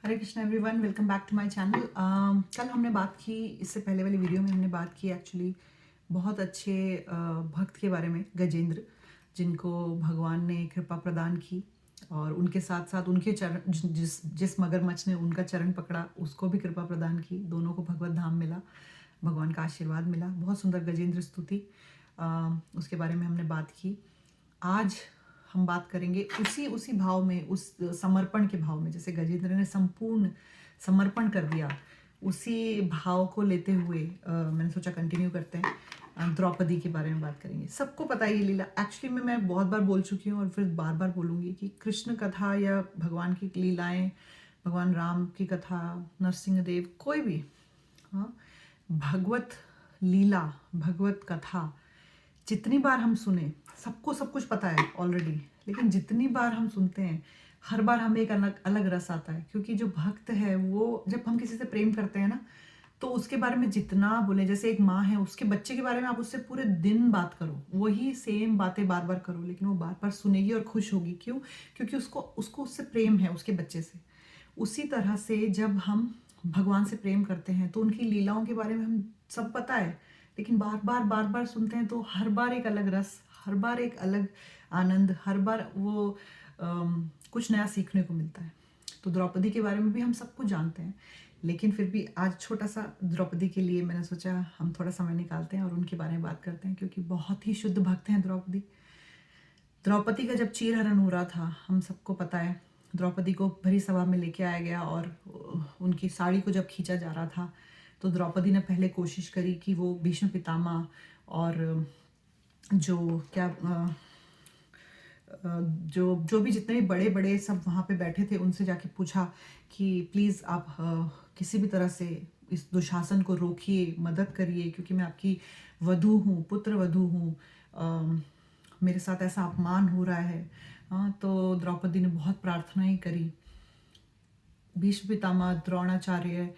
Hare Krishna everyone, welcome back to my channel. कल हमने बात की, इससे पहले वाली वीडियो में हमने बात की एक्चुअली बहुत अच्छे भक्त के बारे में, गजेंद्र, जिनको भगवान ने कृपा प्रदान की और उनके साथ साथ उनके चरण, जिस मगरमच्छ ने उनका चरण पकड़ा उसको भी कृपा प्रदान की। दोनों को भगवत धाम मिला, भगवान का आशीर्वाद मिला। बहुत सुंदर गजेंद्र स्तुति, उसके बारे में हमने बात की। आज हम बात करेंगे उसी उसी भाव में, उस समर्पण के भाव में, जैसे गजेंद्र ने संपूर्ण समर्पण कर दिया, उसी भाव को लेते हुए मैंने सोचा कंटिन्यू करते हैं। द्रौपदी के बारे में बात करेंगे। सबको पता है ये लीला, एक्चुअली मैं बहुत बार बोल चुकी हूँ और फिर बार बार बोलूँगी कि कृष्ण कथा या भगवान की लीलाएं, भगवान राम की कथा, नरसिंह देव, कोई भी, हाँ, भगवत लीला, भगवत कथा जितनी बार हम सुने, सबको सब कुछ पता है ऑलरेडी, लेकिन जितनी बार हम सुनते हैं हर बार हमें एक अलग अलग रस आता है। क्योंकि जो भक्त है वो, जब हम किसी से प्रेम करते हैं ना, तो उसके बारे में जितना बोले, जैसे एक माँ है, उसके बच्चे के बारे में आप उससे पूरे दिन बात करो, वही सेम बातें बार बार करो, लेकिन वो बार बार सुनेगी और खुश होगी। क्यों? क्योंकि उसको उसको उससे प्रेम है, उसके बच्चे से। उसी तरह से जब हम भगवान से प्रेम करते हैं तो उनकी लीलाओं के बारे में हम सब पता है, लेकिन बार बार सुनते हैं तो हर बार एक अलग रस, हर बार एक अलग आनंद, हर बार वो कुछ नया सीखने को मिलता है। तो द्रौपदी के बारे में भी हम सब कुछ जानते हैं, लेकिन फिर भी आज छोटा सा द्रौपदी के लिए मैंने सोचा हम थोड़ा समय निकालते हैं और उनके बारे में बात करते हैं, क्योंकि बहुत ही शुद्ध भक्त हैं द्रौपदी। द्रौपदी का जब चीरहरण हो रहा था, हम सबको पता है, द्रौपदी को भरी सभा में लेके आया गया और उनकी साड़ी को जब खींचा जा रहा था तो द्रौपदी ने पहले कोशिश करी कि वो भीष्म पितामह और जो क्या जो जो भी जितने भी बड़े बड़े सब वहाँ पे बैठे थे, उनसे जाके पूछा कि प्लीज़ आप किसी भी तरह से इस दुशासन को रोकिए, मदद करिए, क्योंकि मैं आपकी वधू हूँ, पुत्र वधू हूँ, मेरे साथ ऐसा अपमान हो रहा है। तो द्रौपदी ने बहुत प्रार्थनाएं करी। भीष्म पितामह, द्रोणाचार्य,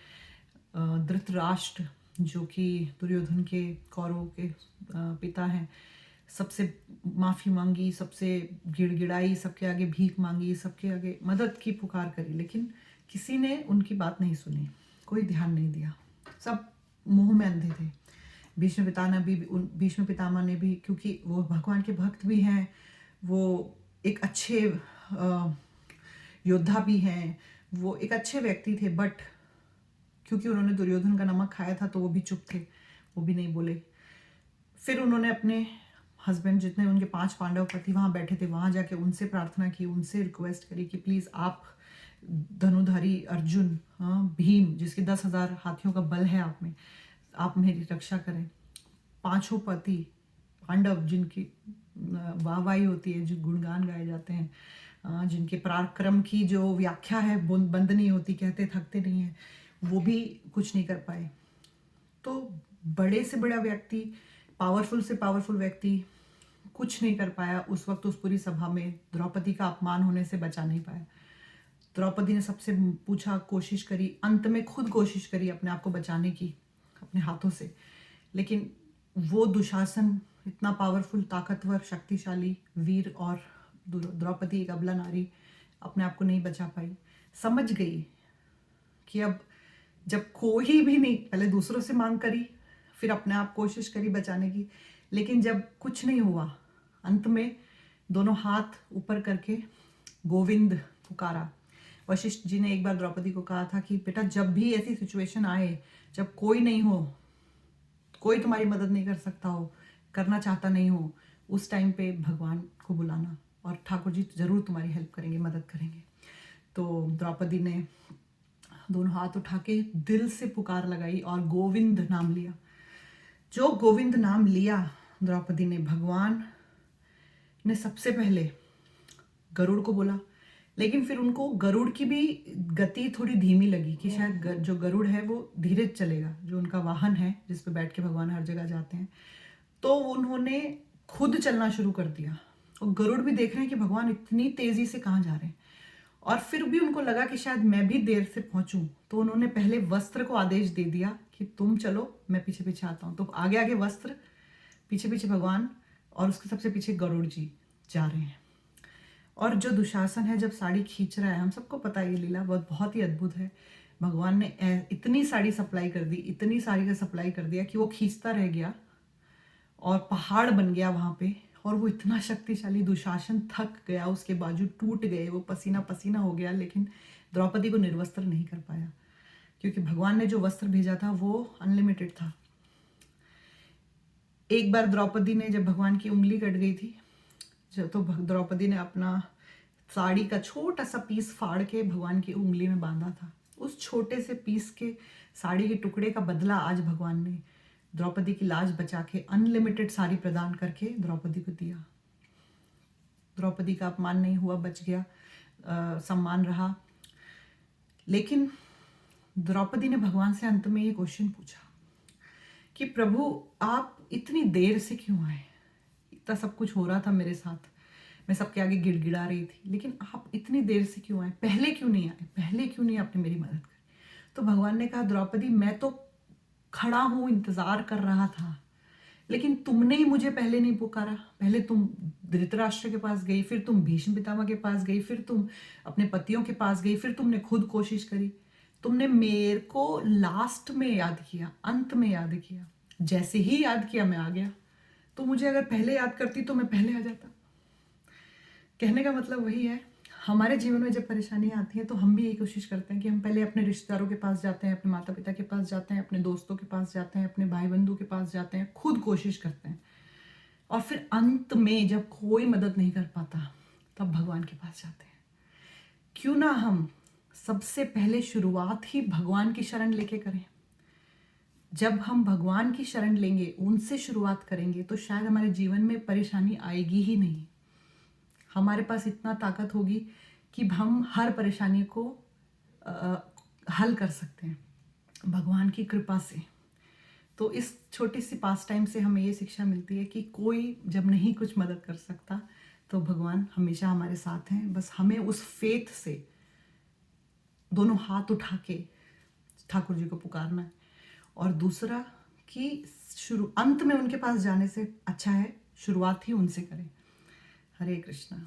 धृतराष्ट्र जो कि दुर्योधन के, कौरवों के पिता हैं, सबसे माफ़ी मांगी, सबसे गिड़गिड़ाई, सबके आगे भीख मांगी, सबके आगे मदद की पुकार करी, लेकिन किसी ने उनकी बात नहीं सुनी, कोई ध्यान नहीं दिया, सब मुंह में अंधे थे। भीष्म पितामह ने भी, क्योंकि वो भगवान के भक्त भी हैं, वो एक अच्छे योद्धा भी हैं, वो एक अच्छे व्यक्ति थे, बट क्योंकि उन्होंने दुर्योधन का नमक खाया था तो वो भी चुप थे, वो भी नहीं बोले। फिर उन्होंने अपने हस्बैंड, जितने उनके 5 पांडव पति वहाँ बैठे थे, वहाँ जाके उनसे प्रार्थना की, उनसे रिक्वेस्ट करी कि प्लीज़ आप धनुधारी अर्जुन, भीम, जिसके 10,000 हाथियों का बल है आप में, आप मेरी रक्षा करें। 5 पति पांडव, जिनकी वाहवाही होती है, जो गुणगान गाए जाते हैं, जिनके पराक्रम की जो व्याख्या है बंद नहीं होती, कहते थकते नहीं हैं, वो भी कुछ नहीं कर पाए। तो बड़े से बड़ा व्यक्ति, पावरफुल से पावरफुल व्यक्ति कुछ नहीं कर पाया उस वक्त। उस पूरी सभा में द्रौपदी का अपमान होने से बचा नहीं पाया। द्रौपदी ने सबसे पूछा, कोशिश करी, अंत में खुद कोशिश करी अपने आप को बचाने की अपने हाथों से, लेकिन वो दुशासन इतना पावरफुल, ताकतवर, शक्तिशाली वीर, और द्रौपदी एक अबला नारी अपने आप को नहीं बचा पाई। समझ गई कि अब जब कोई भी नहीं, पहले दूसरों से मांग करी, फिर अपने आप कोशिश करी बचाने की, लेकिन जब कुछ नहीं हुआ, अंत में दोनों हाथ ऊपर करके गोविंद पुकारा। वशिष्ठ जी ने एक बार द्रौपदी को कहा था कि बेटा, जब भी ऐसी सिचुएशन आए, जब कोई नहीं हो, कोई तुम्हारी मदद नहीं कर सकता हो, करना चाहता नहीं हो, उस टाइम पे भगवान को बुलाना और ठाकुर जी जरूर तुम्हारी हेल्प करेंगे, मदद करेंगे। तो द्रौपदी ने दोनों हाथ उठा के दिल से पुकार लगाई और गोविंद नाम लिया। जो गोविंद नाम लिया द्रौपदी ने, भगवान ने सबसे पहले गरुड़ को बोला, लेकिन फिर उनको गरुड़ की भी गति थोड़ी धीमी लगी कि शायद जो गरुड़ है वो धीरे चलेगा, जो उनका वाहन है जिस पे बैठ के भगवान हर जगह जाते हैं। तो उन्होंने खुद चलना शुरू कर दिया, और गरुड़ भी देख रहे हैं कि भगवान इतनी तेजी से कहाँ जा रहे हैं, और फिर भी उनको लगा कि शायद मैं भी देर से पहुंचूं, तो उन्होंने पहले वस्त्र को आदेश दे दिया कि तुम चलो, मैं पीछे पीछे आता हूं। तो आगे आगे वस्त्र, पीछे पीछे भगवान, और उसके सबसे पीछे गरुड़ जी जा रहे हैं। और जो दुशासन है जब साड़ी खींच रहा है, हम सबको पता है ये लीला बहुत ही अद्भुत है। भगवान ने इतनी साड़ी सप्लाई कर दी, इतनी साड़ी का सप्लाई कर दिया कि वो खींचता रह गया और पहाड़ बन गया वहां पे। और वो इतना शक्तिशाली दुशासन थक गया, उसके बाजू टूट गए, वो पसीना पसीना हो गया, लेकिन द्रौपदी को निर्वस्त्र नहीं कर पाया, क्योंकि भगवान ने जो वस्त्र भेजा था वो अनलिमिटेड था। एक बार द्रौपदी ने, जब भगवान की उंगली कट गई थी, तो द्रौपदी ने अपना साड़ी का छोटा सा पीस फाड़ के भगवान की उंगली में बांधा था। उस छोटे से पीस के साड़ी के टुकड़े का बदला आज भगवान ने द्रौपदी की लाज बचा के अनलिमिटेड साड़ी प्रदान करके द्रौपदी को दिया। द्रौपदी का अपमान नहीं हुआ, बच गया, सम्मान रहा। लेकिन द्रौपदी ने भगवान से अंत में ये क्वेश्चन पूछा कि प्रभु आप इतनी देर से क्यों आए? इतना सब कुछ हो रहा था मेरे साथ, मैं सबके आगे गिड़गिड़ा रही थी, लेकिन आप इतनी देर से क्यों आए? पहले क्यों नहीं आए? पहले क्यों नहीं आपने मेरी मदद करी? तो भगवान ने कहा, द्रौपदी मैं तो खड़ा हूं, इंतजार कर रहा था, लेकिन तुमने ही मुझे पहले नहीं पुकारा। पहले तुम धृतराष्ट्र के पास गई, फिर तुम भीष्म पितामह के पास गई, फिर तुम अपने पतियों के पास गई, फिर तुमने खुद कोशिश करी। तुमने मेरे को लास्ट में याद किया, अंत में याद किया। जैसे ही याद किया मैं आ गया। तो मुझे अगर पहले याद करती तो मैं पहले आ जाता। कहने का मतलब वही है, हमारे जीवन में जब परेशानियां आती हैं तो हम भी यही कोशिश करते हैं कि हम पहले अपने रिश्तेदारों के पास जाते हैं, अपने माता पिता के पास जाते हैं, अपने दोस्तों के पास जाते हैं, अपने भाई बंधु के पास जाते हैं, खुद कोशिश करते हैं, और फिर अंत में जब कोई मदद नहीं कर पाता तब भगवान के पास जाते हैं। क्यों ना हम सबसे पहले शुरुआत ही भगवान की शरण लेके करें। जब हम भगवान की शरण लेंगे, उनसे शुरुआत करेंगे, तो शायद हमारे जीवन में परेशानी आएगी ही नहीं। हमारे पास इतना ताकत होगी कि हम हर परेशानी को हल कर सकते हैं भगवान की कृपा से। तो इस छोटी सी पास टाइम से हमें ये शिक्षा मिलती है कि कोई जब नहीं कुछ मदद कर सकता तो भगवान हमेशा हमारे साथ हैं। बस हमें उस फेथ से दोनों हाथ उठा के ठाकुर जी को पुकारना है। और दूसरा कि अंत में उनके पास जाने से अच्छा है शुरुआत ही उनसे करें। हरे कृष्णा।